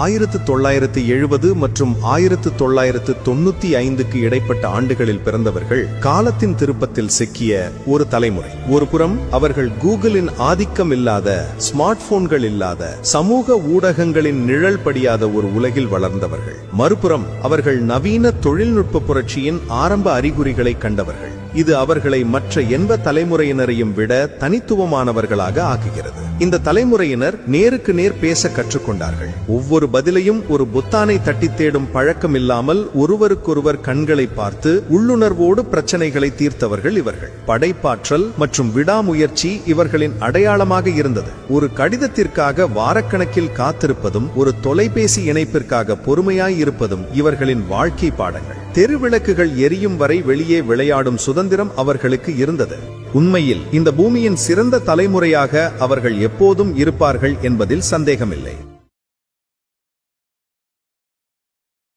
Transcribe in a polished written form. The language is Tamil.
1970 மற்றும் 1995க்கு இடைப்பட்ட ஆண்டுகளில் பிறந்தவர்கள் காலத்தின் திருப்பத்தில் சிக்கிய ஒரு தலைமுறை. ஒருபுறம் அவர்கள் கூகுளின் ஆதிக்கம் இல்லாத, ஸ்மார்ட் போன்கள் இல்லாத, சமூக ஊடகங்களின் நிழல் படியாத ஒரு உலகில் வளர்ந்தவர்கள். மறுபுறம் அவர்கள் நவீன தொழில்நுட்ப புரட்சியின் ஆரம்ப அறிகுறிகளை கண்டவர்கள். இது அவர்களை மற்ற எந்த தலைமுறையினரையும் விட தனித்துவமானவர்களாக ஆக்குகிறது. இந்த தலைமுறையினர் நேருக்கு நேர் பேச கற்றுக்கொண்டார்கள். ஒவ்வொரு பதிலையும் ஒரு பொத்தானை தட்டி தேடும் பழக்கம் இல்லாமல் ஒருவருக்கொருவர் கண்களை பார்த்து உள்ளுணர்வோடு பிரச்சனைகளை தீர்த்தவர்கள் இவர்கள். படைப்பாற்றல் மற்றும் விடாமுயற்சி இவர்களின் அடையாளமாக இருந்தது. ஒரு கடிதத்திற்காக வாரக்கணக்கில் காத்திருப்பதும் ஒரு தொலைபேசி இணைப்பிற்காக பொறுமையாய் இருப்பதும் இவர்களின் வாழ்க்கை பாடங்கள். தெருவிளக்குகள் எரியும் வரை வெளியே விளையாடும் சுதந்திரம் அவர்களுக்கு இருந்தது. உண்மையில் இந்த பூமியின் சிறந்த தலைமுறையாக அவர்கள் எப்போதும் இருப்பார்கள் என்பதில் சந்தேகமில்லை.